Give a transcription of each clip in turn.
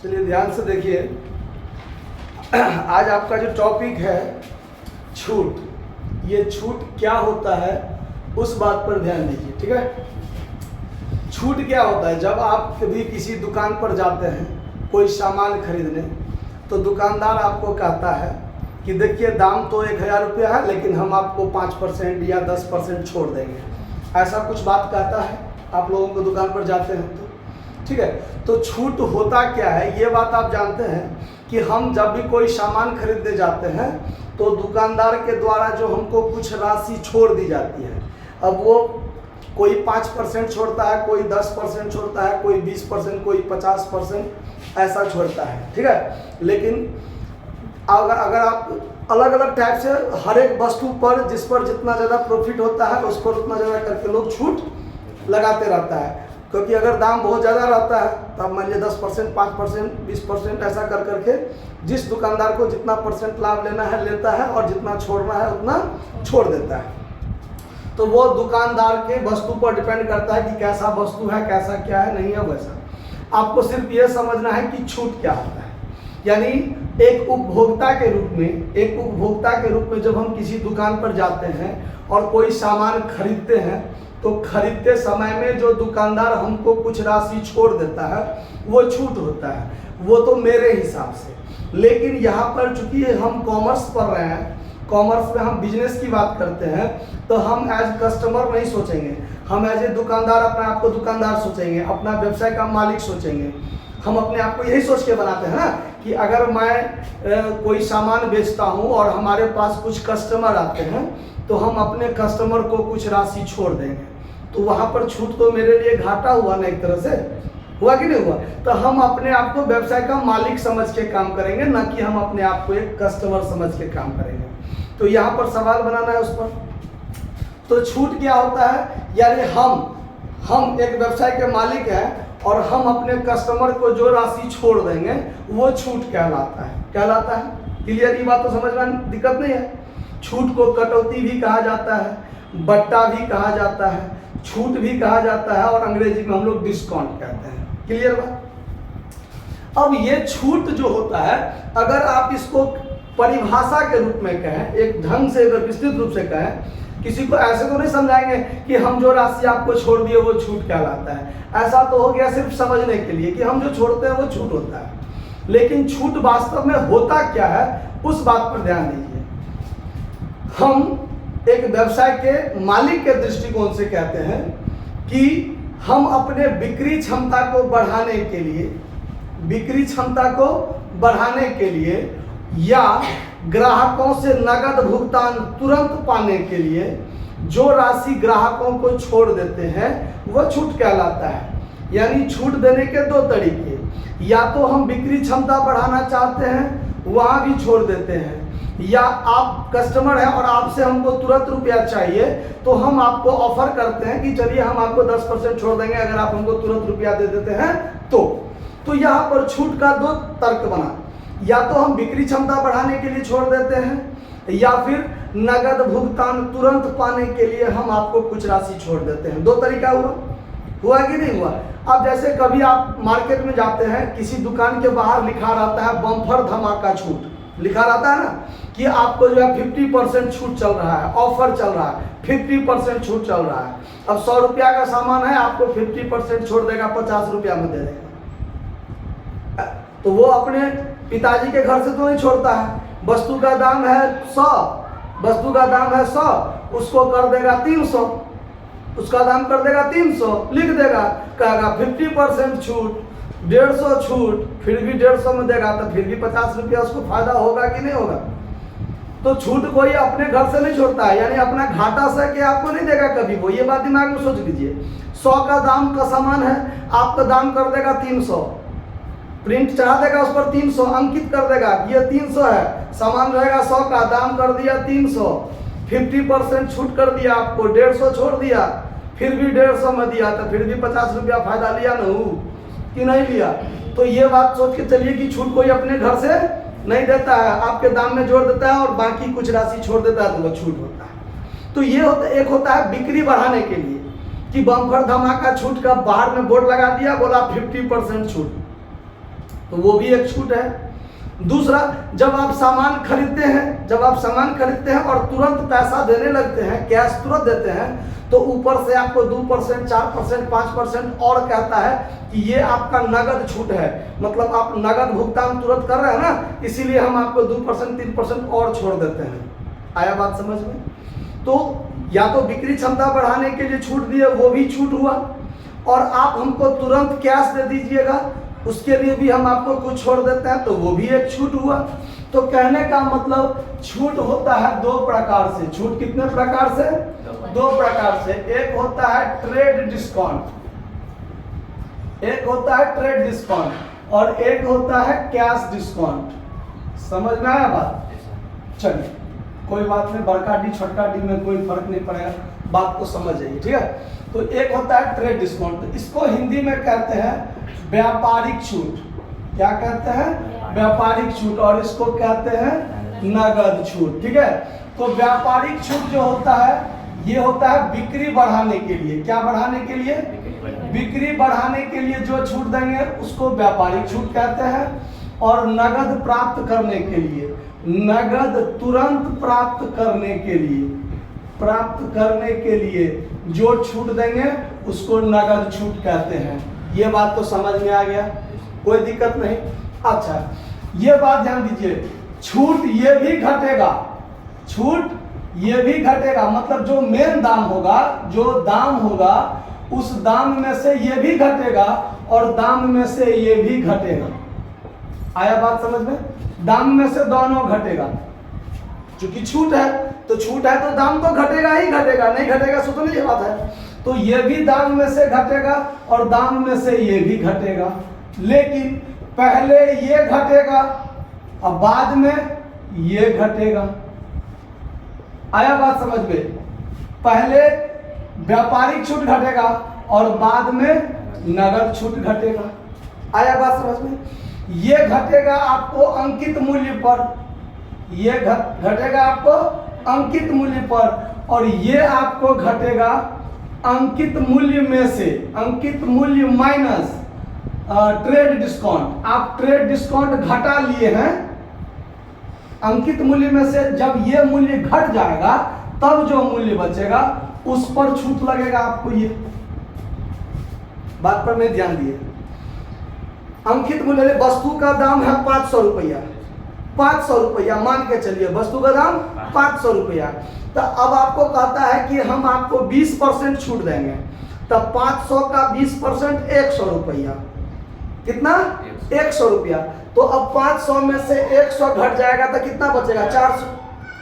चलिए ध्यान से देखिए। आज आपका जो टॉपिक है छूट, ये छूट क्या होता है उस बात पर ध्यान दीजिए, ठीक है। छूट क्या होता है? जब आप कभी किसी दुकान पर जाते हैं कोई सामान खरीदने, तो दुकानदार आपको कहता है कि देखिए दाम तो 1000 रुपया है, लेकिन हम आपको 5% या 10% छोड़ देंगे, ऐसा कुछ बात कहता है। आप लोगों को दुकान पर जाते हैं तो ठीक है। तो छूट होता क्या है ये बात आप जानते हैं कि हम जब भी कोई सामान खरीदने जाते हैं तो दुकानदार के द्वारा जो हमको कुछ राशि छोड़ दी जाती है। अब वो कोई 5% छोड़ता है, कोई 10% छोड़ता है, कोई 20%, कोई 50% ऐसा छोड़ता है, ठीक है। लेकिन अगर आप अलग अलग टाइप से हर एक वस्तु पर जिस पर जितना ज़्यादा प्रॉफिट होता है उस पर उतना ज़्यादा करके लोग छूट लगाते रहता है। क्योंकि अगर दाम बहुत ज़्यादा रहता है तो आप मान लीजिए 10%, 5%, 20% ऐसा कर करके जिस दुकानदार को जितना परसेंट लाभ लेना है लेता है और जितना छोड़ना है उतना छोड़ देता है। तो वो दुकानदार के वस्तु पर डिपेंड करता है कि कैसा वस्तु है, कैसा क्या है, नहीं है वैसा। आपको सिर्फ ये समझना है कि छूट क्या होता है। यानी एक उपभोक्ता के रूप में जब हम किसी दुकान पर जाते हैं और कोई सामान खरीदते हैं तो खरीदते समय में जो दुकानदार हमको कुछ राशि छोड़ देता है वो छूट होता है, वो तो मेरे हिसाब से। लेकिन यहाँ पर चूंकि हम कॉमर्स पढ़ रहे हैं, कॉमर्स में हम बिजनेस की बात करते हैं, तो हम एज कस्टमर नहीं सोचेंगे, हम एज ए दुकानदार अपने आप को दुकानदार सोचेंगे, अपना व्यवसाय का मालिक सोचेंगे। हम अपने आप को यही सोच के बनाते हैं ना कि अगर मैं कोई सामान बेचता हूँ और हमारे पास कुछ कस्टमर आते हैं तो हम अपने कस्टमर को कुछ राशि छोड़ देंगे, तो वहाँ पर छूट तो मेरे लिए घाटा हुआ ना, एक तरह से हुआ कि नहीं हुआ। तो हम अपने आप को व्यवसाय का मालिक समझ के काम करेंगे, ना कि हम अपने आप को एक कस्टमर समझ के काम करेंगे। तो यहाँ पर सवाल बनाना है उस पर। तो छूट क्या होता है? यानी हम एक व्यवसाय के मालिक हैं और हम अपने कस्टमर को जो राशि छोड़ देंगे वो छूट कहलाता है। क्लियर? ये बात तो समझ में दिक्कत नहीं है। छूट को कटौती भी कहा जाता है, बट्टा भी कहा जाता है, छूट भी कहा जाता है और अंग्रेजी में हम लोग डिस्काउंट कहते हैं। क्लियर बात? अब ये छूट जो होता है, अगर आप इसको परिभाषा के रूप में कहें, एक ढंग से अगर विस्तृत रूप से कहें, किसी को ऐसे तो नहीं समझाएंगे कि हम जो राशि आपको छोड़ दिए वो छूट कहलाता है। ऐसा तो हो गया सिर्फ समझने के लिए कि हम जो छोड़ते हैं वो छूट होता है। लेकिन छूट वास्तव में होता क्या है उस बात पर ध्यान दीजिए। हम एक व्यवसाय के मालिक के दृष्टिकोण से कहते हैं कि हम अपने बिक्री क्षमता को बढ़ाने के लिए या ग्राहकों से नगद भुगतान तुरंत पाने के लिए जो राशि ग्राहकों को छोड़ देते हैं वह छूट कहलाता है। यानी छूट देने के दो तरीके, या तो हम बिक्री क्षमता बढ़ाना चाहते हैं वहाँ भी छोड़ देते हैं, या आप कस्टमर हैं और आपसे हमको तुरंत रुपया चाहिए तो हम आपको ऑफर करते हैं कि चलिए हम आपको 10% छोड़ देंगे अगर आप हमको तुरंत रुपया दे देते हैं तो यहाँ पर छूट का दो तर्क बना, या तो हम बिक्री क्षमता बढ़ाने के लिए छोड़ देते हैं या फिर नगद भुगतान तुरंत पाने के लिए हम आपको कुछ राशि छोड़ देते हैं। दो तरीका हुआ कि नहीं हुआ? अब जैसे कभी आप मार्केट में जाते हैं, किसी दुकान के बाहर लिखा रहता है बम्पर धमाका छूट, लिखा रहता है ना कि आपको जो है 50% छूट चल रहा है, ऑफर चल रहा है, 50% छूट चल रहा है। अब 100 रुपया का सामान है, आपको 50% छोड़ देगा, 50 रुपया में दे देगा। तो वो अपने पिताजी के घर से तो नहीं छोड़ता है। वस्तु का दाम है 100, उसको कर देगा 300, उसका दाम कर देगा 300, लिख देगा, कहेगा 50% छूट, 150 छूट, फिर भी 150 में देगा तो फिर भी 50 रुपया उसको फायदा होगा कि नहीं होगा? तो छूट कोई अपने घर से नहीं छोड़ता है, यानी अपना घाटा से कि आपको नहीं देगा कभी वो। ये बात दिमाग में सोच लीजिए। 100 का दाम का सामान है, आपका दाम कर देगा 300, प्रिंट चढ़ा देगा उस पर 300, अंकित कर देगा ये 300 है, सामान रहेगा 100 का, दाम कर दिया 300, 50% छूट कर दिया, आपको 150 छोड़ दिया, फिर भी 150 में दिया तो फिर भी 50 रुपया फायदा लिया ना कि नहीं लिया? तो ये बात सोच के चलिए कि छूट कोई अपने घर से नहीं देता है, आपके दाम में जोड़ देता है और बाकी कुछ राशि छोड़ देता है तो वो छूट होता है। तो ये एक होता है बिक्री बढ़ाने के लिए कि बम्पर धमाका छूट का बाहर में बोर्ड लगा दिया, बोला 50% छूट, तो वो भी एक छूट है। दूसरा, जब आप सामान खरीदते हैं और तुरंत पैसा देने लगते हैं, कैश तुरंत देते हैं, तो ऊपर से आपको 2%, 4%, 5% और कहता है कि ये आपका नगद छूट है, मतलब आप नगद भुगतान तुरंत कर रहे हैं ना, इसीलिए हम आपको 2%, 3% और छोड़ देते हैं। आया बात समझ में? तो या तो बिक्री क्षमता बढ़ाने के लिए छूट दिए, वो भी छूट हुआ, और आप हमको तुरंत कैश दे दीजिएगा, उसके लिए भी हम आपको कुछ छोड़ देते हैं, तो वो भी एक छूट हुआ। तो कहने का मतलब छूट होता है दो प्रकार से। छूट कितने प्रकार से? दो प्रकार से। एक होता है ट्रेड डिस्काउंट, और एक होता है कैश डिस्काउंट। समझ में आया बात? चलिए, कोई बात नहीं, बड़का डी छोटका डी में कोई फर्क नहीं पड़ेगा, बात को समझ जाइए, ठीक है। तो एक होता है ट्रेड डिस्काउंट, तो इसको हिंदी में कहते हैं व्यापारिक छूट। क्या कहते हैं? व्यापारिक छूट, और इसको कहते हैं नगद छूट, ठीक है। तो व्यापारिक छूट जो होता है, ये होता है बिक्री बढ़ाने के लिए। क्या बढ़ाने के लिए? बिक्री बढ़ाने के लिए जो छूट देंगे उसको व्यापारिक छूट कहते हैं। और नगद प्राप्त करने के लिए, नगद तुरंत प्राप्त करने के लिए जो छूट देंगे उसको नगद छूट कहते हैं। ये बात तो समझ में आ गया, कोई दिक्कत नहीं। अच्छा, ये बात ध्यान दीजिए, छूट ये भी घटेगा, मतलब जो मेन दाम होगा, उस दाम में से ये भी घटेगा और दाम में से ये भी घटेगा। आया बात समझ में? दाम में से दोनों घटेगा, क्योंकि छूट है तो दाम तो घटेगा ही घटेगा, नहीं घटेगा सो तो नहीं, ये बात है। तो ये भी दाम में से घटेगा और दाम में से ये भी घटेगा, लेकिन पहले ये घटेगा और बाद में ये घटेगा। आया बात समझ में? पहले व्यापारिक छूट घटेगा और बाद में नगद छूट घटेगा। आया बात समझ में? ये घटेगा आपको अंकित मूल्य पर, ये घटेगा आपको अंकित मूल्य पर, और ये आपको घटेगा अंकित मूल्य में से, अंकित मूल्य माइनस ट्रेड डिस्काउंट। आप ट्रेड डिस्काउंट घटा लिए हैं, अंकित मूल्य में से जब ये मूल्य घट जाएगा तब जो मूल्य बचेगा उस पर छूट लगेगा आपको। ये बात पर नहीं ध्यान दिए। अंकित मूल्य, वस्तु का दाम है 500 रुपया, 500 रुपया मान के चलिए, वस्तु का दाम 500 रुपया। तो अब आपको कहता है कि हम आपको 20% छूट देंगे, तब 500 का 20% 100 रुपया, कितना? 100 रुपया। तो अब 500 में से 100 घट जाएगा तो कितना बचेगा? 400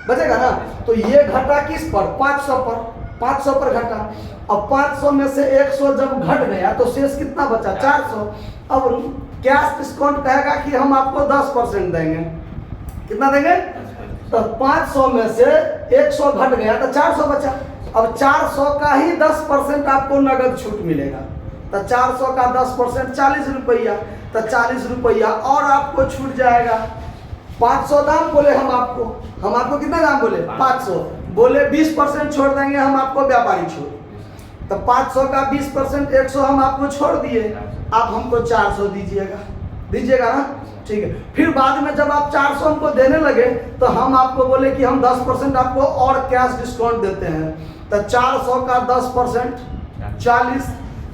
बचेगा ना। तो ये घटा किस पर? 500 पर, 500 पर घटा। अब 500 में से 100 जब घट गया तो शेष कितना बचा? 400। अब कैश डिस्काउंट कहेगा कि हम आपको 10% देंगे, कितना देंगे? तो 500 में से 100 घट गया तो 400 बचा। अब 400 का ही 10% आपको नगद छूट मिलेगा, तो 400 का 10% 40 रुपया, तो 40 रुपया और आपको छूट जाएगा। 500 दाम बोले हम आपको कितना दाम बोले? 500 बोले 20% छोड़ देंगे हम आपको व्यापारिक छूट, तो 500 का 20% 100 हम आपको छोड़ दिए, आप हमको 400 दीजिएगा ना, ठीक है। फिर बाद में जब आप 400 हमको देने लगे तो हम आपको बोले कि हम 10% आपको और कैश डिस्काउंट देते हैं, तो 400 का 10%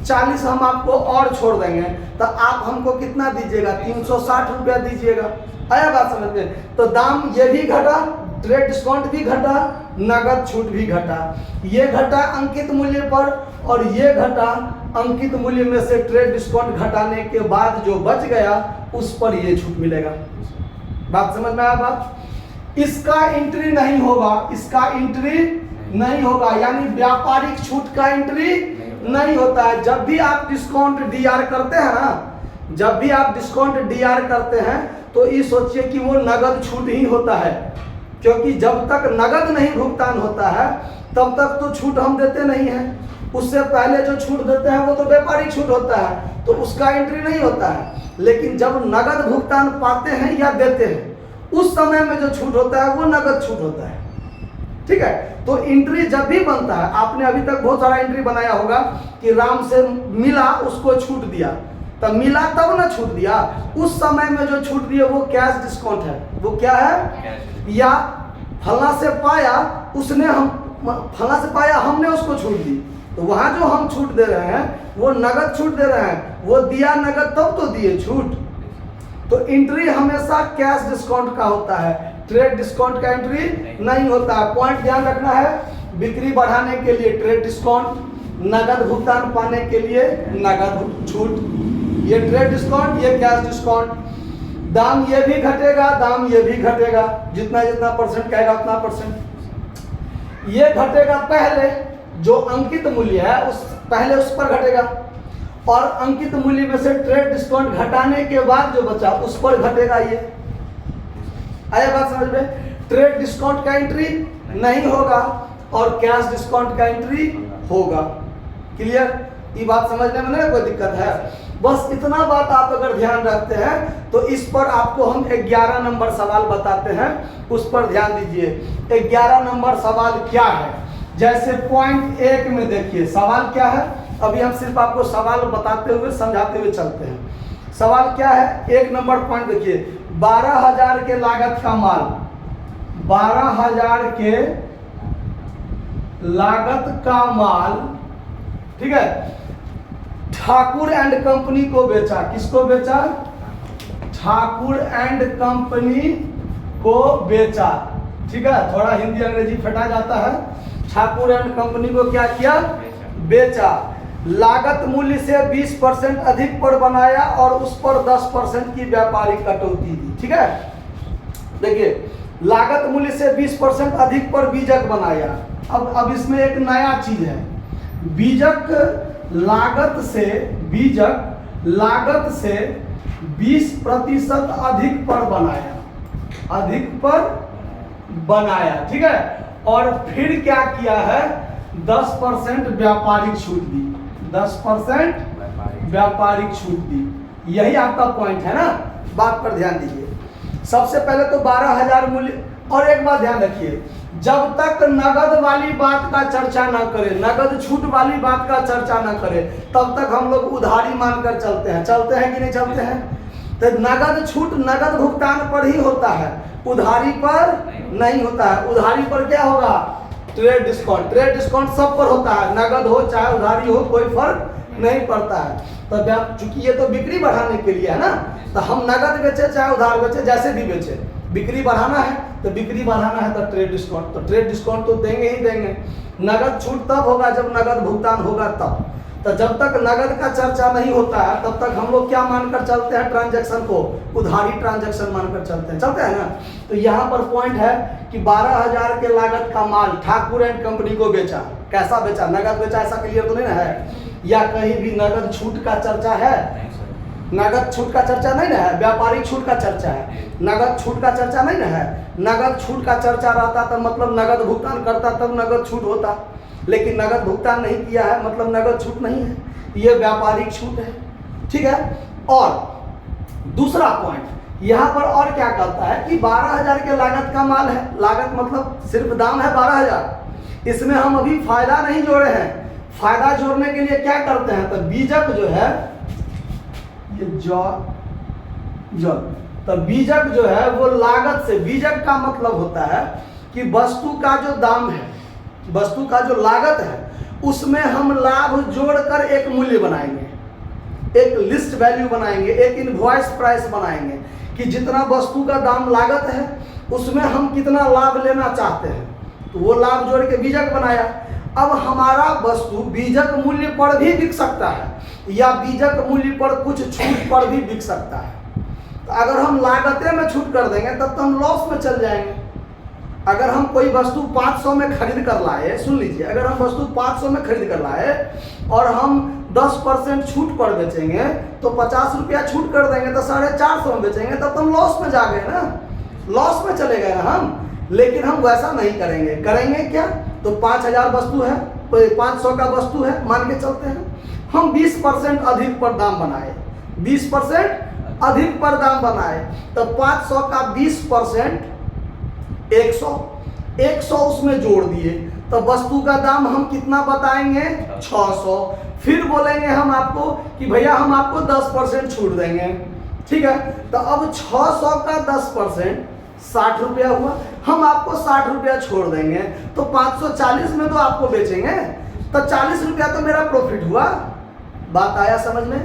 40 हम आपको और छोड़ देंगे, तो आप हमको कितना दीजिएगा? 360 रुपया दीजिएगा। आया बात समझ में? तो दाम ये भी घटा, ट्रेड डिस्काउंट भी घटा, नगद छूट भी घटा। ये घटा अंकित मूल्य पर और ये घटा अंकित मूल्य में से ट्रेड डिस्काउंट घटाने के बाद जो बच गया उस पर ये छूट मिलेगा। बात समझ में आया? बात इसका एंट्री नहीं होगा, यानी व्यापारिक छूट का एंट्री नहीं होता है। जब भी आप डिस्काउंट डीआर करते हैं ना, तो ये सोचिए कि वो नगद छूट ही होता है, क्योंकि जब तक नगद नहीं भुगतान होता है तब तक तो छूट हम देते नहीं हैं। उससे पहले जो छूट देते हैं वो तो व्यापारिक छूट होता है, तो उसका एंट्री नहीं होता है। लेकिन जब नगद भुगतान पाते हैं या देते हैं उस समय में जो छूट होता है वो नगद छूट होता है, ठीक है। तो एंट्री जब भी बनता है, आपने अभी तक बहुत सारा एंट्री बनाया होगा कि राम से मिला उसको छूट दिया, तब मिला तब ना छूट दिया। उस समय में जो छूट दिए वो कैश डिस्काउंट है। वो क्या है? या फला से पाया उसने, हम फला से पाया हमने उसको छूट दी, तो वहां जो हम छूट दे रहे हैं वो नगद छूट दे रहे हैं। वो दिया नगद तब तो दिए छूट। तो एंट्री हमेशा कैश डिस्काउंट का होता है, ट्रेड डिस्काउंट का एंट्री नहीं होता है। पॉइंट ध्यान रखना है, बिक्री बढ़ाने के लिए ट्रेड डिस्काउंट, नगद भुगतान पाने के लिए नगद छूट। ये ट्रेड डिस्काउंट, ये कैश डिस्काउंट। दाम ये भी घटेगा, दाम ये भी घटेगा, जितना जितना परसेंट कहेगा उतना परसेंट। ये घटेगा पहले, जो अंकित मूल्य है उस पहले उस पर घटेगा, और अंकित मूल्य में से ट्रेड डिस्काउंट घटाने के बाद जो बचा उस पर घटेगा। ये आया बात समझ में? ट्रेड डिस्काउंट का एंट्री नहीं होगा और कैश डिस्काउंट का एंट्री होगा। क्लियर? ये बात समझने में नहीं कोई दिक्कत है? बस इतना बात आप अगर ध्यान रखते हैं तो इस पर आपको हम 11 नंबर सवाल बताते हैं, उस पर ध्यान दीजिए। 11 नंबर सवाल क्या है? जैसे पॉइंट 1 में देखिए सवाल क्या है। अभी हम सिर्फ आपको सवाल बताते हुए समझाते हुए चलते हैं। सवाल क्या है? 1 नंबर पॉइंट देखिए, 12,000 के लागत का माल, 12,000 के लागत का माल, ठीक है, ठाकुर एंड कंपनी को बेचा। किसको बेचा? ठाकुर एंड कंपनी को बेचा। ठीक है, थोड़ा हिंदी अंग्रेजी फटा जाता है। ठाकुर एंड कंपनी को क्या किया? बेचा। लागत मूल्य से 20% अधिक पर बनाया और उस पर 10% की व्यापारिक कटौती दी। ठीक है, देखिए लागत मूल्य से 20% अधिक पर बीजक बनाया। अब इसमें एक नया चीज है, बीजक लागत से 20% अधिक पर बनाया, अधिक पर बनाया। ठीक है, और फिर क्या किया है? 10% व्यापारिक छूट दी, 10% व्यापारिक छूट दी। यही आपका पॉइंट है ना, बात पर ध्यान दीजिए। सबसे पहले तो 12,000 मूल्य। और एक बात ध्यान रखिए, जब तक नगद वाली बात का चर्चा ना करें, नगद छूट वाली बात का चर्चा ना करें, तब तक हम लोग उधारी मानकर चलते हैं। चलते हैं कि नहीं चलते हैं? तो नगद छूट नगद भुगतान पर ही होता है, उधारी पर नहीं होता है। उधारी पर क्या होगा? Trade discount. ट्रेड डिस्काउंट सब पर होता है, नगद हो चाहे उधारी हो, कोई फर्क नहीं पड़ता है। तो चूंकि ये तो बिक्री बढ़ाने के लिए है ना, तो हम नगद बेचे चाहे उधार बेचे, जैसे भी बेचे, बिक्री बढ़ाना है तो बिक्री बढ़ाना है तो ट्रेड डिस्काउंट, तो ट्रेड डिस्काउंट तो देंगे ही देंगे। नगद छूट तब होगा जब नगद भुगतान होगा तब। तो जब तक नगद का चर्चा नहीं होता है तब तक हम लोग क्या मानकर चलते हैं? ट्रांजैक्शन को उधारी ट्रांजैक्शन मानकर चलते हैं, चलते हैं ना। तो यहाँ पर पॉइंट है कि 12,000 के लागत का माल ठाकुर एंड कंपनी को बेचा। कैसा बेचा? नगद बेचा, ऐसा क्लियर तो नहीं ना है? या कहीं भी नगद छूट का चर्चा है? नगद छूट का चर्चा नहीं ना है, व्यापारिक छूट का चर्चा है, नगद छूट का चर्चा नहीं ना है। नगद छूट का चर्चा रहता तो मतलब नगद भुगतान करता तब नगद छूट होता, लेकिन नगद भुगतान नहीं किया है मतलब नगद छूट नहीं है, ये व्यापारिक छूट है। ठीक है, और दूसरा पॉइंट यहाँ पर और क्या कहता है कि 12,000 के लागत का माल है। लागत मतलब सिर्फ दाम है 12,000, इसमें हम अभी फायदा नहीं जोड़े हैं। फायदा जोड़ने के लिए क्या करते हैं? तो बीजक जो है, ये तो बीजक जो है वो लागत से, बीजक का मतलब होता है कि वस्तु का जो दाम है, वस्तु का जो लागत है उसमें हम लाभ जोड़कर एक मूल्य बनाएंगे, एक लिस्ट वैल्यू बनाएंगे, एक इनवॉइस प्राइस बनाएंगे कि जितना वस्तु का दाम लागत है उसमें हम कितना लाभ लेना चाहते हैं, तो वो लाभ जोड़ के बीजक बनाया। अब हमारा वस्तु बीजक मूल्य पर भी बिक सकता है या बीजक मूल्य पर कुछ छूट पर भी बिक सकता है। तो अगर हम लागते में छूट कर देंगे तब तो हम लॉस में चल जाएंगे। अगर हम कोई वस्तु 500 में खरीद कर लाए, सुन लीजिए, अगर हम वस्तु 500 में खरीद कर लाए और हम 10% छूट पर बेचेंगे तो 50 रुपया छूट कर देंगे तो 450 में बेचेंगे, तब तो हम लॉस में जा गए ना, लॉस में चले गए ना हम। लेकिन हम वैसा नहीं करेंगे। करेंगे क्या? तो 5,000 वस्तु है, 500 का वस्तु है मान के चलते हैं, हम 20% अधिक पर दाम बनाए, 20% अधिक पर दाम बनाए, तो 500 का 20% 100 उसमें जोड़ दिए, तो वस्तु का दाम हम कितना बताएंगे? 600। फिर बोलेंगे हम आपको कि भैया हम आपको 10% छूट देंगे, ठीक है। तो अब 600 का 10% 60 रुपया हुआ, हम आपको 60 रुपया छोड़ देंगे, तो 540 में तो आपको बेचेंगे, तो 40 रुपया तो मेरा प्रॉफिट हुआ। बात आया समझ में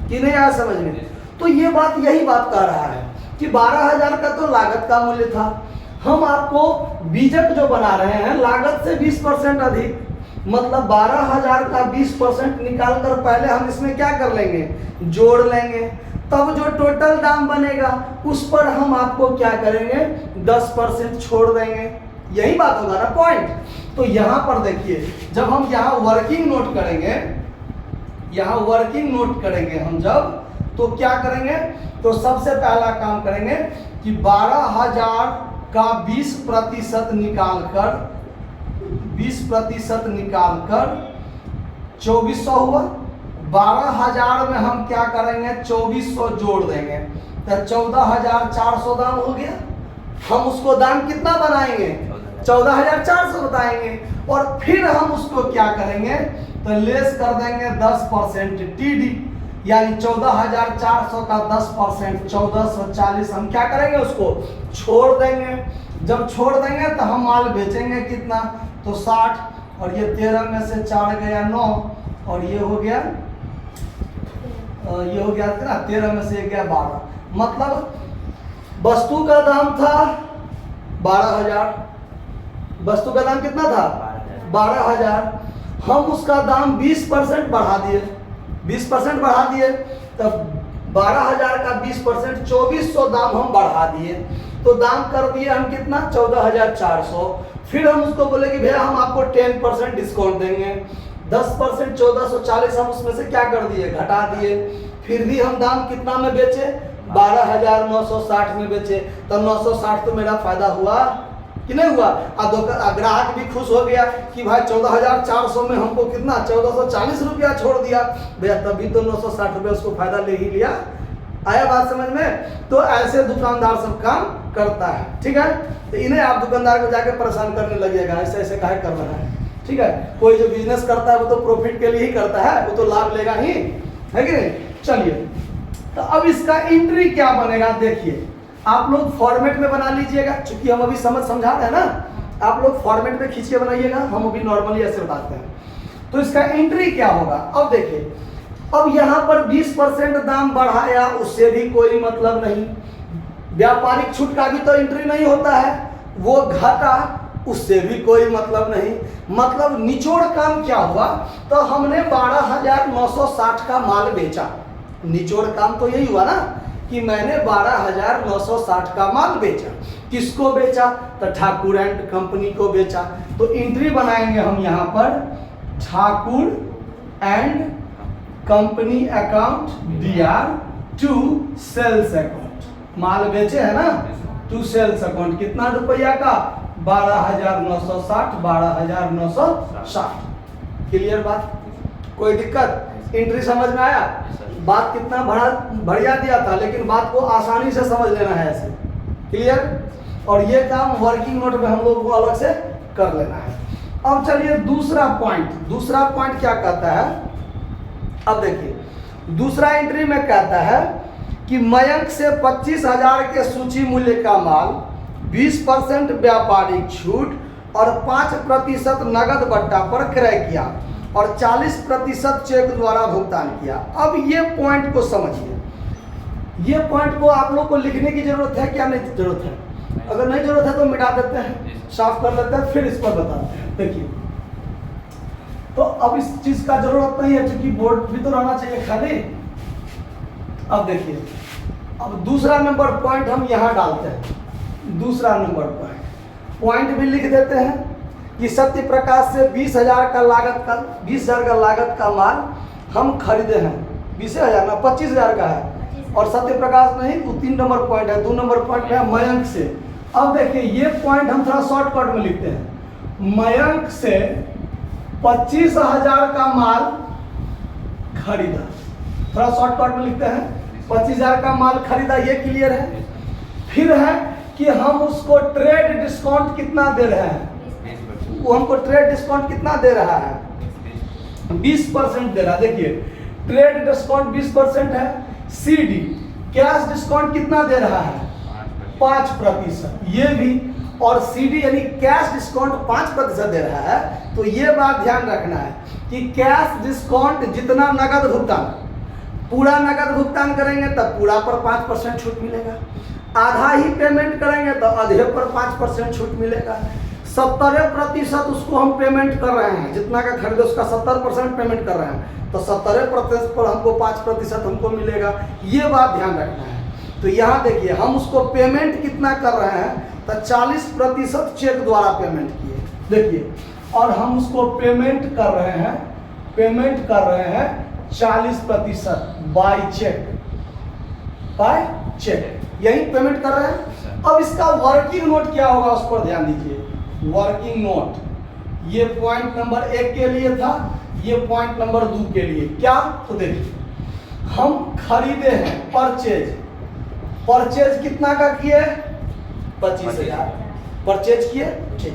कि नहीं आया समझ में? तो ये बात यही बात कह रहा है कि 12,000 का तो लागत का मूल्य था, हम आपको बीजक जो बना रहे हैं लागत से 20% अधिक, मतलब 12,000 का 20% निकाल कर पहले हम इसमें क्या कर लेंगे, जोड़ लेंगे, तब जो टोटल दाम बनेगा उस पर हम आपको क्या करेंगे, 10% छोड़ देंगे। यही बात होगा ना पॉइंट। तो यहाँ पर देखिए, जब हम यहाँ वर्किंग नोट करेंगे, यहाँ वर्किंग नोट करेंगे हम जब, तो क्या करेंगे, तो सबसे पहला काम करेंगे कि 12,000 का 20% निकाल कर 2400 हुआ। 12,000 में हम क्या करेंगे, 2400 जोड़ देंगे, तो 14,400 दाम हो गया। हम उसको दाम कितना बनाएंगे, 14,400 बताएंगे, और फिर हम उसको क्या करेंगे, तो लेस कर देंगे 10% टीडी, यानी 14,400 का 10% 1440 हम क्या करेंगे, उसको छोड़ देंगे। जब छोड़ देंगे तो हम माल बेचेंगे कितना, तो 60, और ये 13 में से 4 गया 9, और ये हो गया कितना, 13 में से गया 12, मतलब वस्तु का दाम था 12,000, वस्तु का दाम कितना था 12,000, हम उसका दाम 20% बढ़ा दिए, 20% बढ़ा दिए, तब 12,000 का 20% 2400 दाम हम बढ़ा दिए, तो दाम कर दिए हम कितना, 14,400। फिर हम उसको बोले कि भैया हम आपको 10% डिस्काउंट देंगे, 10% 1440 हम उसमें से क्या कर दिए, घटा दिए। फिर भी हम दाम कितना में बेचे, 12,960 में बेचे, तो 960 तो मेरा फायदा हुआ कि नहीं हुआ। ग्राहक भी खुश हो गया कि भाई 14,400 में हमको कितना, 1440 रुपया छोड़ दिया भैया, तभी तो 960 रुपया उसको फायदा ले ही लिया। आया बात समझ में? तो ऐसे दुकानदार सब काम करता है, ठीक है। तो इन्हें आप दुकानदार को जाके परेशान करने लगिएगा, ऐसे ऐसे काहे कर रहा है, ठीक है। कोई जो बिजनेस करता है वो तो प्रॉफिट के लिए ही करता है, वो तो लाभ लेगा ही, है कि नहीं। चलिए, तो अब इसका एंट्री क्या बनेगा, देखिए आप लोग फॉर्मेट में बना लीजिएगा, क्योंकि हम अभी समझा रहे हैं ना, आप लोग फॉर्मेट में खींच के बनाइएगा, हम अभी नॉर्मली ऐसे बताते हैं। तो इसका एंट्री क्या होगा, अब देखिए, अब यहाँ पर 20% दाम बढ़ाया, उससे भी कोई मतलब नहीं, व्यापारिक छूट का भी तो एंट्री नहीं होता है, वो घटा, उससे भी कोई मतलब नहीं, मतलब निचोड़ काम क्या हुआ, तो हमने 12,960 का माल बेचा, निचोड़ काम तो यही हुआ ना कि मैंने 12,960 का माल बेचा। किसको बेचा, तो ठाकुर एंड कंपनी को बेचा। तो एंट्री बनाएंगे हम यहाँ पर, Thakur and company account DR to sales account, माल बेचे है ना, टू सेल्स अकाउंट, कितना रुपया का, 12,960, 12,960। क्लियर बात, कोई दिक्कत, एंट्री समझ में आया? बात कितना बढ़िया दिया था, लेकिन बात को आसानी से समझ लेना है ऐसे, क्लियर। और ये काम वर्किंग नोट में हम लोग को अलग से कर लेना है। अब चलिए दूसरा पॉइंट क्या कहता है, अब देखिए दूसरा एंट्री में कहता है कि मयंक से 25,000 के सूची मूल्य का माल 20% व्यापारिक छूट और 5% नगद बट्टा पर क्रय किया और 40% चेक द्वारा भुगतान किया। अब ये पॉइंट को समझिए, ये पॉइंट को आप लोग को लिखने की जरूरत है क्या, नहीं जरूरत है? अगर नहीं जरूरत है तो मिटा देते हैं, साफ कर लेते हैं, फिर इस पर बताते हैं। देखिए, तो अब इस चीज का जरूरत नहीं है, क्योंकि बोर्ड भी तो रहना चाहिए खाली। अब देखिए, अब दूसरा नंबर पॉइंट हम यहाँ डालते हैं, दूसरा नंबर पॉइंट भी लिख देते हैं कि सत्य प्रकाश से 20,000 का लागत का माल हम खरीदे हैं, 20,000 ना 25,000 का है, और सत्य प्रकाश नहीं, वो 3 नंबर पॉइंट है। 2 नंबर पॉइंट है मयंक से। अब देखिए ये पॉइंट हम थोड़ा शॉर्टकट में लिखते हैं, मयंक से 25,000 का माल खरीदा, थोड़ा शॉर्टकट में लिखते हैं, 25,000 का माल खरीदा, ये क्लियर है। फिर है कि हम उसको ट्रेड डिस्काउंट कितना दे रहे हैं, वो हमको ट्रेड डिस्काउंट कितना दे रहा है, 20% दे रहा। देखिए ट्रेड डिस्काउंट 20% है, CD कैश डिस्काउंट कितना दे रहा है 5%, ये भी। और CD यानी कैश डिस्काउंट 5% दे रहा है। तो ये बात ध्यान रखना है कि कैश डिस्काउंट जितना नगद भुगतान, पूरा नगद भुगतान करेंगे तब पूरा पर 5% छूट मिलेगा, आधा ही पेमेंट करेंगे तो आधे पर 5% छूट मिलेगा। 70% उसको हम पेमेंट कर रहे हैं, जितना का खरीदे उसका 70% पेमेंट कर रहे हैं, तो 70% पर हमको 5% हमको मिलेगा। ये बात ध्यान रखना है। तो यहाँ देखिए हम उसको पेमेंट कितना कर रहे हैं, तो 40% चेक द्वारा पेमेंट किए। देखिए और हम उसको पेमेंट कर रहे हैं 40% बाय चेक, यही पेमेंट कर रहे हैं। अब इसका वर्किंग नोट क्या होगा उस पर ध्यान दीजिए। वर्किंग नोट ये पॉइंट नंबर 1 के लिए था, ये पॉइंट नंबर 2 के लिए। क्या, तो देखिए हम खरीदे हैं, परचेज कितना का किए 25,000 परचेज किए, ठीक।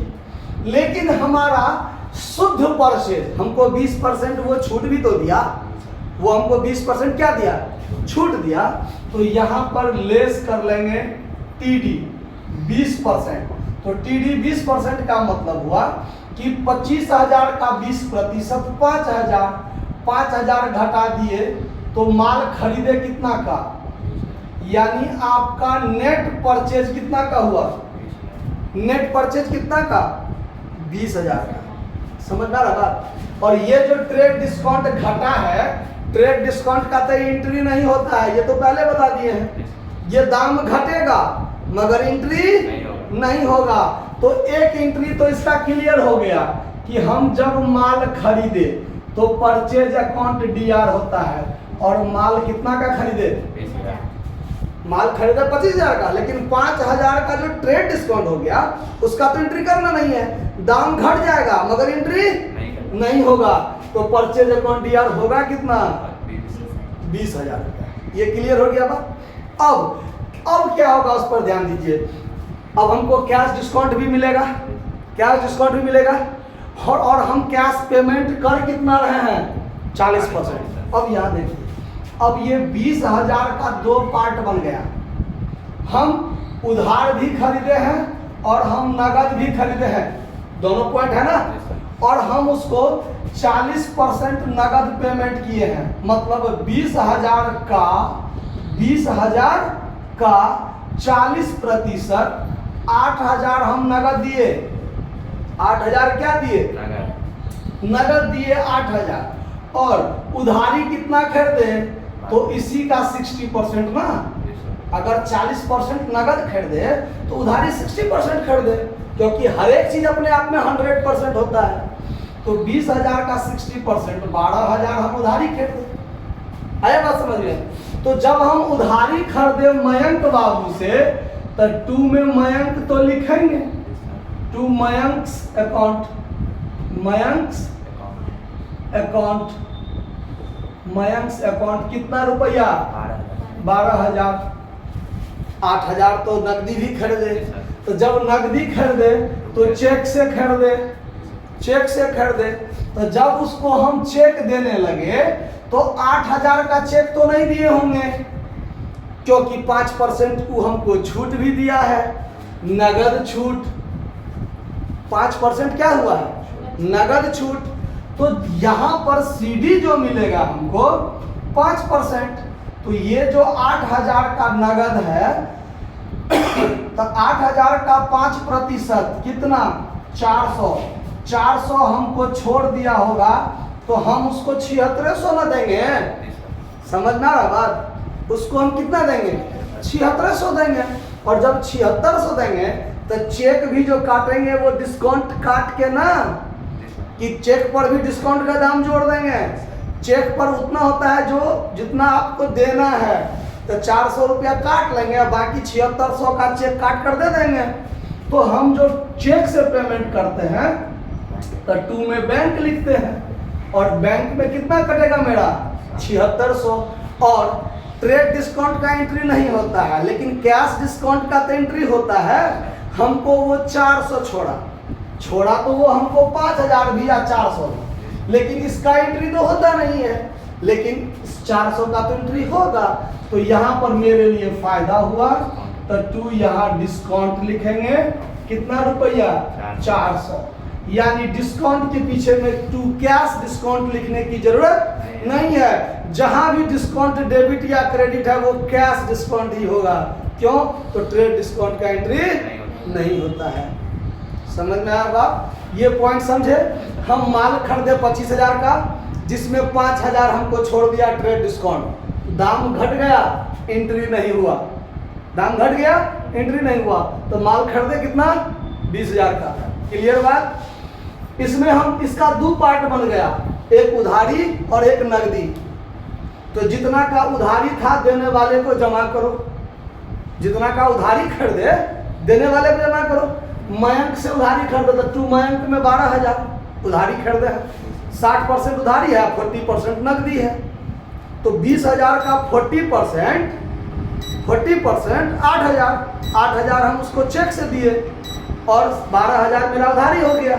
लेकिन हमारा शुद्ध परचेज हमको 20% वो छूट भी तो दिया, वो हमको 20% क्या दिया, छूट दिया। तो यहाँ पर लेस कर लेंगे TD 20%। तो TD 20% का मतलब हुआ कि 25,000 का 20%, 5,000 घटा दिए तो माल खरीदे कितना का, यानी आपका नेट परचेज कितना का हुआ, नेट परचेज कितना का 20,000 का। समझ में आ रहा बात। और ये जो ट्रेड डिस्काउंट घटा है, ट्रेड डिस्काउंट का तो एंट्री नहीं होता है, ये तो पहले बता दिए हैं। ये दाम घटेगा मगर एंट्री नहीं होगा। तो एक एंट्री तो इसका क्लियर हो गया कि हम जब माल खरीदे तो परचेज अकाउंट DR होता है, और माल कितना का खरीदे, माल खरीदा 25,000 का, लेकिन 5,000 का जो ट्रेड डिस्काउंट हो गया उसका तो एंट्री करना नहीं है, दाम घट जाएगा मगर एंट्री नहीं होगा। तो परचेज अकाउंट DR होगा कितना 20,000 रुपया। ये क्लियर हो गया बात। अब क्या होगा उस पर ध्यान दीजिए। अब हमको कैश डिस्काउंट भी मिलेगा, और हम कैश पेमेंट कर कितना रहे हैं 40%। अब यहाँ देखिए, अब ये 20,000 का 2 पार्ट बन गया। हम उधार भी खरीदे हैं और हम नगद भी खरीदे हैं, दोनों पॉइंट है ना। और हम उसको 40% नगद पेमेंट किए हैं, मतलब 20,000 का 40%, 8,000 हम नगद दिए। 8,000 क्या दिए, नगद दिए 8,000। और उधारी कितना खरीदे, तो इसी का 60% ना। अगर 40% नगद खरीदे तो उधारी 60% खरीदे, क्योंकि हर एक चीज अपने आप में 100% होता है। तो 20,000 का 60%, 12,000 हम उधारी खरीदे। आया बात समझ में। तो जब हम उधारी खरीदे मयंक बाबू से, तो 2 में मयंक तो लिखेंगे, 2 मयंक्स अकाउंट, मयंक्स अकाउंट कितना रुपया 12,000। 8,000 तो नकदी भी खरीदे। तो जब नकदी खरीदे तो चेक से खरीदे। तो जब उसको हम चेक देने लगे तो 8,000 का चेक तो नहीं दिए होंगे, क्योंकि 5% को हमको छूट भी दिया है, नगद छूट। 5% क्या हुआ है, नगद छूट। तो यहाँ पर CD जो मिलेगा हमको 5%। तो ये जो 8,000 का नगद है, तो 8,000 का 5% कितना 400 हमको छोड़ दिया होगा, तो हम उसको 7600 ना देंगे। समझ में आ रहा बात। उसको हम कितना देंगे 7600 देंगे। और जब 7600 देंगे तो चेक भी जो काटेंगे वो डिस्काउंट काट के ना, कि चेक पर भी डिस्काउंट का दाम जोड़ देंगे। चेक पर उतना होता है जो जितना आपको देना है, तो 400 रुपया काट लेंगे, बाकी 7600 का चेक काट कर दे देंगे। तो हम जो चेक से पेमेंट करते हैं तो 2 में बैंक लिखते हैं, और बैंक में कितना कटेगा मेरा 7600। और ट्रेड डिस्काउंट का एंट्री नहीं होता है, लेकिन कैश डिस्काउंट का तो एंट्री होता है। हमको वो 400 छोड़ा तो वो हमको 5,000 दिया 400, लेकिन इसका एंट्री तो होता नहीं है, लेकिन 400 का तो एंट्री होगा। तो यहाँ पर मेरे लिए फायदा हुआ, तो 2 यहाँ डिस्काउंट लिखेंगे, कितना रुपया 400। यानी डिस्काउंट के पीछे में 2 कैश डिस्काउंट लिखने की जरूरत नहीं है। जहां भी डिस्काउंट डेबिट या क्रेडिट है वो कैश डिस्काउंट ही होगा। क्यों? तो ट्रेड डिस्काउंट का एंट्री नहीं होता है। समझ में आया बात? ये पॉइंट समझे। हम माल खरीदे 25,000 का, जिसमें 5,000 हमको छोड़ दिया ट्रेड डिस्काउंट, दाम घट गया, एंट्री नहीं हुआ। दाम घट गया, एंट्री नहीं हुआ, तो माल खरीदे कितना 20,000 का। क्लियर बात? इसमें हम इसका 2 पार्ट बन गया, एक उधारी और एक नगदी। तो जितना का उधारी था देने वाले को जमा करो, जितना का उधारी खरीदे देने वाले को जमा करो। मयंक से उधारी खरीदे तो 2 मयंक में 12,000 उधारी खरीदे है, 60% उधारी है, 40% नगदी है। तो 20,000 का 40% 8,000 हम उसको चेक से दिए और 12,000 मेरा उधारी हो गया।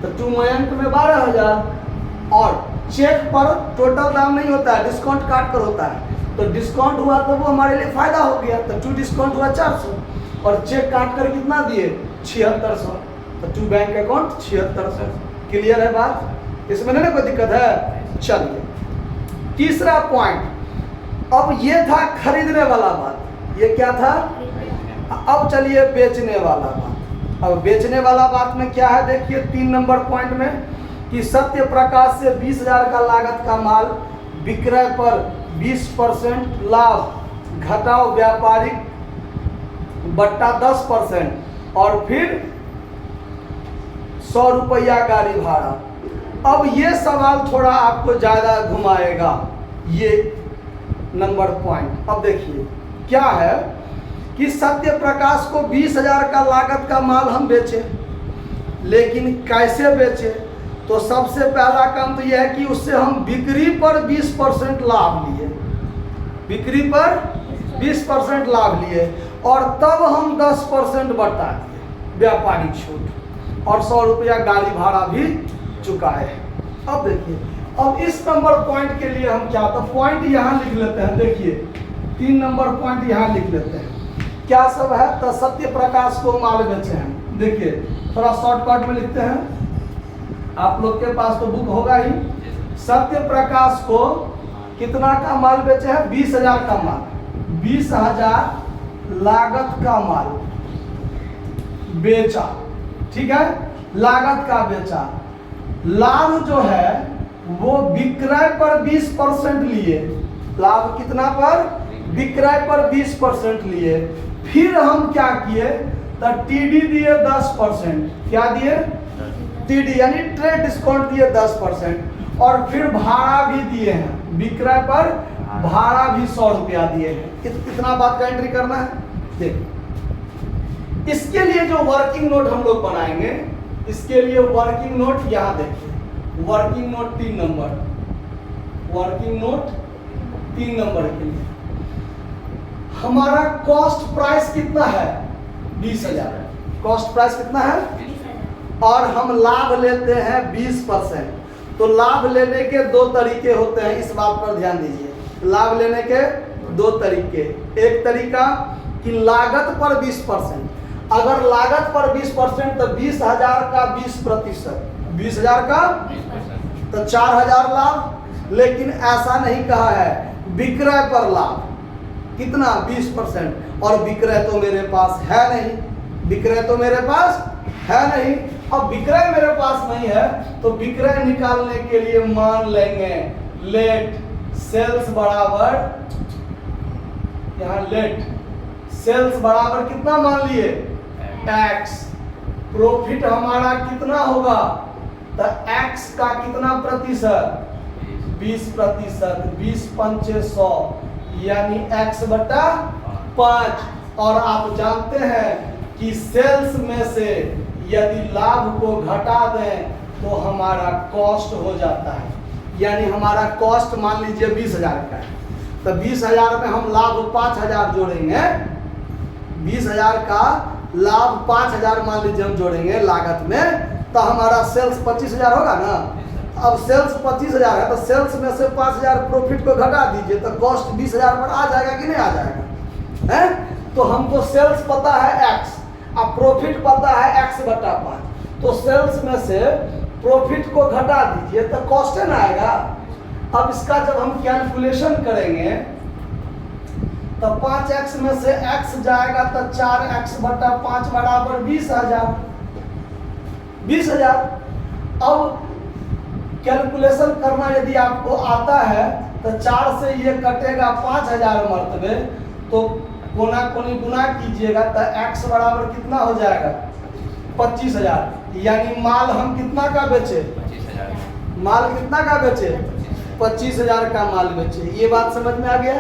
तो 2 मयंक में 12,000 और चेक पर टोटल दाम नहीं होता है, डिस्काउंट काट कर होता है। तो डिस्काउंट हुआ तो वो हमारे लिए फायदा हो गया। तो 2 डिस्काउंट हुआ 400 और चेक काट कर कितना दिए 7600। तो 2 बैंक अकाउंट 7600। क्लियर है बात? इसमें नहीं ना कोई दिक्कत है। चलिए तीसरा पॉइंट। अब ये था खरीदने वाला बात, ये क्या था? अब चलिए बेचने वाला बात। अब बेचने वाला बात में क्या है देखिए 3 नंबर पॉइंट में कि सत्य प्रकाश से 20,000 का लागत का माल विक्रय पर 20% लाभ घटाओ व्यापारिक बट्टा 10% और फिर 100 रुपया गाड़ी भाड़ा। अब ये सवाल थोड़ा आपको ज़्यादा घुमाएगा ये नंबर पॉइंट। अब देखिए क्या है कि सत्य प्रकाश को 20,000 का लागत का माल हम बेचे, लेकिन कैसे बेचे? तो सबसे पहला काम तो यह है कि उससे हम बिक्री पर 20% लाभ लिए, बिक्री पर 20% लाभ लिए और तब हम 10% बटा दिए व्यापारिक छूट और 100 रुपया गाड़ी भाड़ा भी चुकाए। अब देखिए, अब इस नंबर पॉइंट के लिए हम क्या, तो पॉइंट यहाँ लिख लेते हैं। देखिए 3 नंबर पॉइंट यहाँ लिख लेते हैं। क्या सब है? तो सत्य प्रकाश को माल बेचे हैं। देखिए थोड़ा शॉर्टकट में लिखते हैं, आप लोग के पास तो बुक होगा ही। सत्य प्रकाश को कितना का माल बेचे हैं? 20,000 का माल, 20,000 लागत का माल बेचा, ठीक है, लागत का बेचा। लाभ जो है वो विक्रय पर 20% लिए, लाभ कितना पर? विक्रय पर 20% लिए। फिर हम क्या किए? तो टीडी दिए 10%। क्या दिए? टीडी यानी ट्रेड डिस्काउंट दिए 10% और फिर भाड़ा भी दिए हैं, विक्रय पर भाड़ा भी 100 रुपया दिए हैं। कितना बात का एंट्री करना है? देखिए इसके लिए जो वर्किंग नोट हम लोग बनाएंगे, इसके लिए वर्किंग नोट यहाँ देखिए, working note 3 number, working note 3 number के लिए हमारा कॉस्ट प्राइस कितना है? 20,000। कॉस्ट प्राइस कितना है? और हम लाभ लेते हैं 20%। तो लाभ लेने के 2 तरीके होते हैं, इस बात पर ध्यान दीजिए। लाभ लेने के 2 तरीके। एक तरीका कि लागत पर 20%। अगर लागत पर 20% तो 20,000 का 20%, 20,000 का तो 4,000 लाभ। लेकिन ऐसा नहीं कहा है, विक्रय पर लाभ कितना? 20%। और विक्रय तो मेरे पास है नहीं, विक्रय तो मेरे पास है नहीं। अब विक्रय मेरे पास नहीं है तो विक्रय निकालने के लिए मान लेंगे लेट सेल्स बराबर, यहाँ लेट सेल्स बराबर कितना मान लिए? एक्स। प्रॉफिट हमारा कितना होगा? तो एक्स का कितना प्रतिशत? 20%। 20 पंचे 100 यानी x बटा 5। और आप जानते हैं कि सेल्स में से यदि लाभ को घटा दें तो हमारा कॉस्ट हो जाता है। यानी हमारा कॉस्ट मान लीजिए 20,000 का है, तो 20,000 में हम लाभ 5,000 जोड़ेंगे, 20,000 का लाभ 5,000 मान लीजिए हम जोड़ेंगे लागत में, तो हमारा सेल्स 25,000 होगा ना। अब सेल्स 25,000 है तो सेल्स में से 5,000 प्रॉफिट को घटा दीजिए तो कॉस्ट 20,000 पर आ जाएगा कि नहीं आ जाएगा, है? तो हमको सेल्स पता है x, अब प्रॉफिट पता है x/5, तो सेल्स में से प्रॉफिट को घटा दीजिए तो कॉस्ट है ना आएगा। अब इसका जब हम कैलकुलेशन करेंगे तो 5x में से x जाएगा तो 4x/5 बराबर 20,000। 20,000। अब कैलकुलेशन करना यदि आपको आता है तो 4 से ये कटेगा 5,000 मरतबे, तो कोना कोनी गुना कीजिएगा तो x बराबर कितना हो जाएगा 25,000। यानी माल हम कितना का बेचे, 25,000। माल कितना का बेचे, 25,000 का माल बेचे। ये बात समझ में आ गया।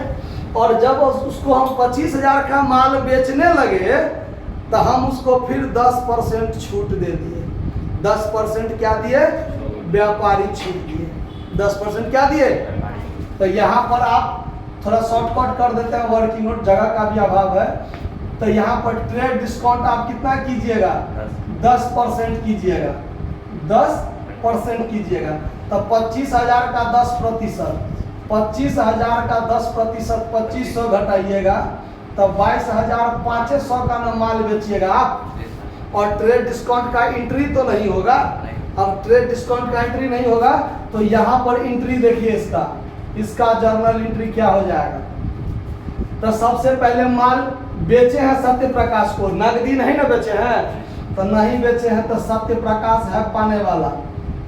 और जब उसको हम 25,000 का माल बेचने लगे तो हम उसको फिर 10% छूट दे दिए। 10% क्या दिए, व्यापारी छूट दिए। 10% क्या दिए। तो यहाँ पर आप थोड़ा शॉर्टकट कर देते हैं, वर्किंग नोट जगह का भी अभाव है, तो यहाँ पर ट्रेड डिस्काउंट आप कितना कीजिएगा, 10% कीजिएगा। 10% कीजिएगा तो 25,000 का 10%, 25,000 का 10%, 2500 घटाइएगा तो 22,500 का ना माल बेचिएगा आप। और ट्रेड डिस्काउंट का एंट्री तो नहीं होगा। अब ट्रेड डिस्काउंट का एंट्री नहीं होगा तो यहाँ पर एंट्री देखिए इसका जर्नल एंट्री क्या हो जाएगा। तो सबसे पहले माल बेचे हैं सत्य प्रकाश को, नगदी नहीं ना बेचे हैं, तो नहीं बेचे हैं तो सत्य प्रकाश है पाने वाला।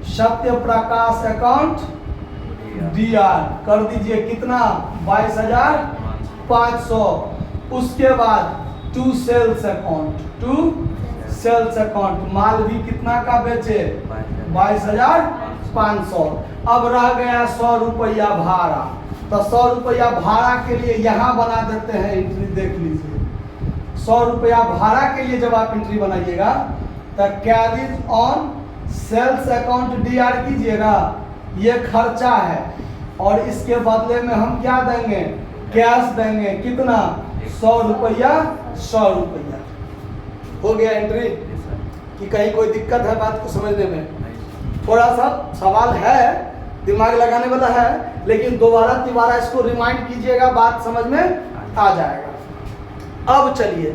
सत्य प्रकाश अकाउंट DR कर दीजिए कितना, 22,500। उसके बाद टू सेल्स अकाउंट माल भी कितना का बेचे, 22,500। अब रह गया 100 रुपया भाड़ा, तो 100 रुपया भाड़ा के लिए यहाँ बना देते हैं एंट्री। देख लीजिए 100 रुपया भाड़ा के लिए जब आप एंट्री बनाइएगा तो carriage on sales account DR कीजिएगा, ये खर्चा है और इसके बदले में हम क्या देंगे, कैश देंगे। कितना, 100 रुपया। 100 रुपया हो गया एंट्री। कि कहीं कोई दिक्कत है बात को समझने में, थोड़ा सा सवाल है, दिमाग लगाने वाला है, लेकिन दोबारा इसको रिमाइंड कीजिएगा, बात समझ में आ जाएगा। अब चलिए,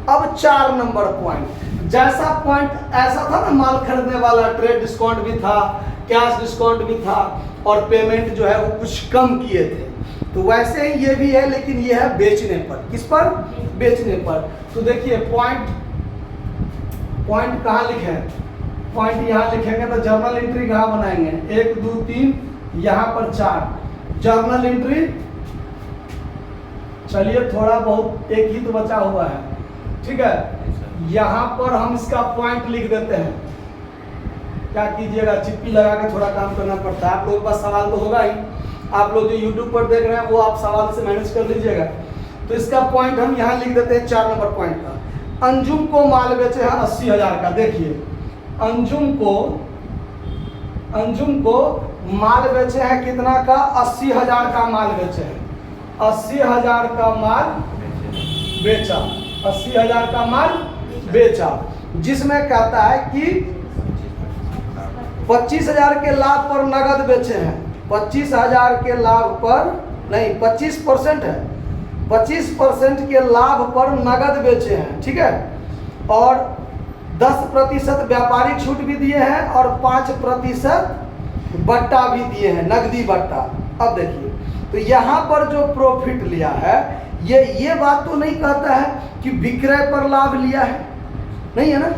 अब 4 नंबर पॉइंट। जैसा पॉइंट ऐसा था ना, माल खरीदने वाला, ट्रेड डिस्काउंट भी था, कैश डिस्काउंट भी था और पेमेंट जो है वो कुछ कम किए थे, तो वैसे ही ये भी है, लेकिन ये है बेचने पर। किस पर, बेचने पर। तो देखिए पॉइंट कहाँ लिखे हैं, पॉइंट यहाँ लिखेंगे तो जर्नल एंट्री कहाँ बनाएंगे, 1 2 3 यहाँ पर 4 जर्नल एंट्री। चलिए थोड़ा बहुत एक ही तो बचा हुआ है, ठीक है। यहाँ पर हम इसका पॉइंट लिख देते हैं। क्या कीजिएगा, चिप्पी लगा के थोड़ा काम करना पड़ता है। आप लोगों के पास सवाल तो होगा ही, आप लोग जो यूट्यूब पर देख रहे हैं वो आप सवाल से मैनेज कर लीजिएगा। तो इसका पॉइंट हम यहाँ लिख देते हैं 4 नंबर पॉइंट का। अंजुम को माल बेचे हैं 80,000 का। देखिए अंजुम को माल बेचे हैं कितना का, 80,000 का माल बेचे हैं। 80,000 का माल बेचा, 80,000 का माल बेचा, जिसमें कहता है कि 25,000 के लाभ पर नगद बेचे हैं। 25,000 के लाभ पर नहीं, 25% है, 25% के लाभ पर नगद बेचे हैं, ठीक है। और 10% व्यापारिक छूट भी दिए हैं और 5% बट्टा भी दिए हैं, नगदी बट्टा। अब देखिए तो यहाँ पर जो प्रॉफिट लिया है, ये बात तो नहीं कहता है कि विक्रय पर लाभ लिया है, नहीं है ना।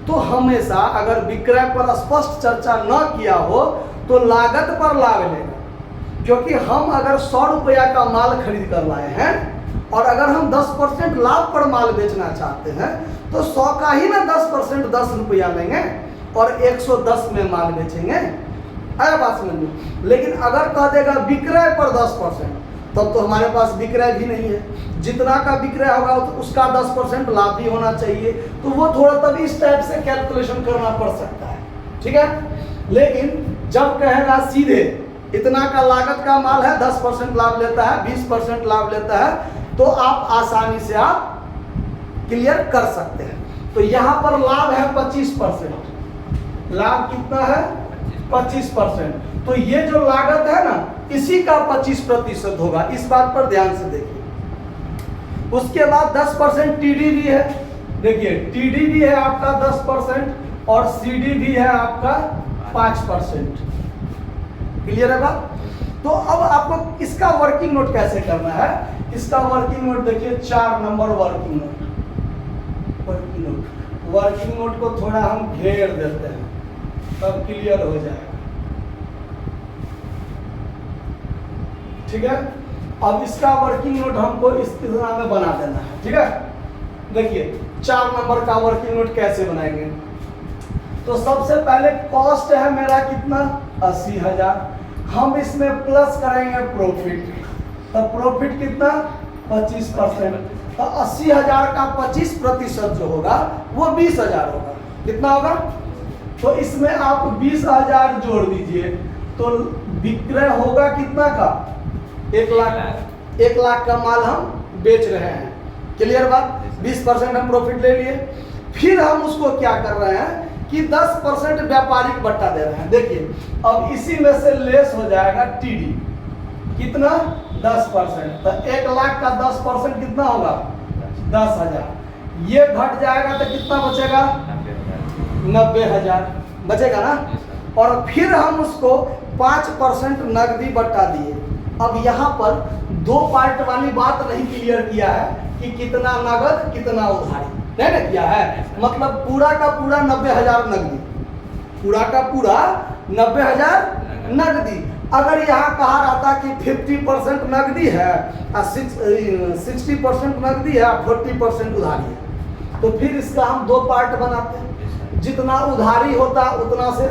तो हमेशा अगर विक्रय पर स्पष्ट चर्चा न किया हो तो लागत पर लाभ लेगा, क्योंकि हम अगर 100 रुपया का माल खरीद कर लाए हैं और अगर हम 10% लाभ पर माल बेचना चाहते हैं तो 100 का ही ना 10% 10 रुपया लेंगे और 110 में माल बेचेंगे। आया बात समझ में। लेकिन अगर कह देगा विक्रय पर 10%, तब तो हमारे पास विक्रय भी नहीं है। जितना का विक्रय होगा तो उसका 10% लाभ भी होना चाहिए, तो वो थोड़ा तभी इस टाइप से कैलकुलेशन करना पड़ सकता है, ठीक है। लेकिन जब कहेगा सीधे इतना का लागत का माल है, 10% लाभ लेता है, 20% लाभ लेता है, तो आप आसानी से आप क्लियर कर सकते हैं। तो यहाँ पर लाभ है 25%। लाभ कितना है, 25%। तो ये जो लागत है ना, इसी का 25% होगा, इस बात पर ध्यान से देखिए। उसके बाद 10% टीडीवी है, देखिए टीडीवी है आपका 10% और सीडीवी है आपका 5%। क्लियर है बात? तो अब आपको इसका वर्किंग नोट कैसे करना है? इसका वर्किंग नोट देखिए 4 number working note. Working note को थोड़ा हम घेर देते हैं, तब क्लियर हो जाएगा। ठीक है, अब इसका वर्किंग नोट हमको इस तरह में बना देना है। ठीक है, देखिए 4 नंबर का वर्किंग नोट कैसे बनाएंगे? तो सबसे पहले कॉस्ट है मेरा कितना, 80,000। हम इसमें प्लस करेंगे प्रॉफिट, तो प्रॉफिट कितना, 25%। तो 80,000 का 25% जो होगा वो 20,000 होगा। कितना होगा? तो इसमें आप 20,000 जोड़ दीजिए, तो विक्रय होगा कितना का, 1 लाख। 1 लाख का माल हम बेच रहे हैं। क्लियर बात? 20% हम प्रॉफिट ले लिए। फिर हम उसको क्या कर रहे हैं कि 10% व्यापारिक बट्टा दे रहे हैं। देखिए अब इसी में से लेस हो जाएगा टीडी, कितना, 10%। तो 1 लाख का 10% कितना होगा, 10,000। ये घट जाएगा तो कितना बचेगा, 90,000 बचेगा ना। और फिर हम उसको 5% नकदी बट्टा दिए। अब यहाँ पर 2 पार्ट वाली बात नहीं क्लियर किया है कि कितना नगद कितना उधारी, नहीं ना किया है। मतलब पूरा का पूरा 90,000 नकदी, पूरा का पूरा 90,000 नकदी। अगर यहाँ कहा रहता कि 50% नकदी है और 60% नकदी है और 40% उधारी है, तो फिर इसका हम 2 पार्ट बनाते हैं। जितना उधारी होता उतना से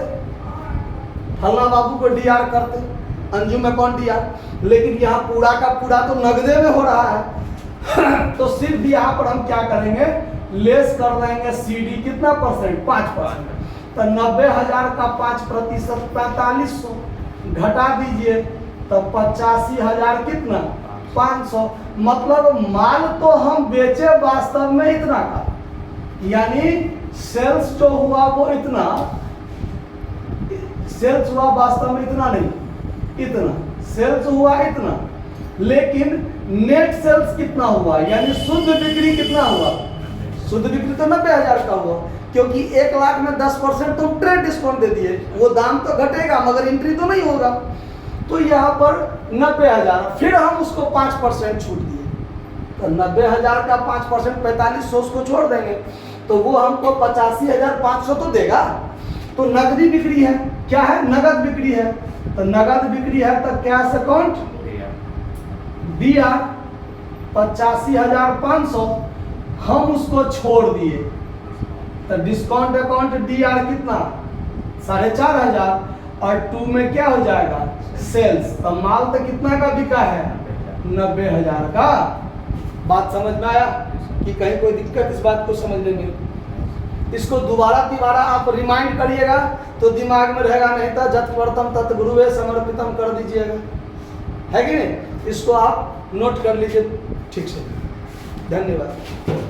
फलना बाबू को डीआर करते, अंजुम अकाउंट डीआर। लेकिन यहाँ पूरा का पूरा तो नगदे में हो रहा है तो सिर्फ यहाँ पर हम क्या करेंगे, लेस कर देंगे सीडी कितना परसेंट, 5%। तो 90,000 का 5% 4500 घटा दीजिए, तो 85,000 कितना, 500। मतलब माल तो हम बेचे वास्तव में इतना का, यानी सेल्स जो हुआ वो इतना, सेल्स हुआ वास्तव में इतना नहीं, इतना सेल्स हुआ इतना, लेकिन नेट सेल्स कितना हुआ, यानी शुद्ध बिक्री कितना हुआ, शुद्ध बिक्री तो 90,000 का हुआ, क्योंकि 1 लाख में 10% तो ट्रेड डिस्काउंट दे दिए, वो दाम तो घटेगा मगर एंट्री तो नहीं होगा। तो यहाँ पर 90,000, फिर हम उसको 5% छूट दिए, तो 90,000 का 5% 4500 उसको छोड़ देंगे, तो वो हमको 85,500 तो देगा। तो नकदी बिक्री है, क्या है, नगद बिक्री है। तो नगद बिक्री है तो कैश अकाउंट दिया 85,500, हम उसको छोड़ दिए, तो डिस्काउंट अकाउंट डीआर कितना, 4,500, और 2 में क्या हो जाएगा, सेल्स। तो माल तो कितना का बिका है, 90,000 का। बात समझ में आया कि कहीं कोई दिक्कत इस बात को समझने में? इसको दोबारा आप रिमाइंड करिएगा तो दिमाग में रहेगा, नहीं तो जत वर्तम तत् गुरुवे समर्पितम कर दीजिएगा, है कि नहीं? इसको आप नोट कर लीजिए ठीक से। धन्यवाद।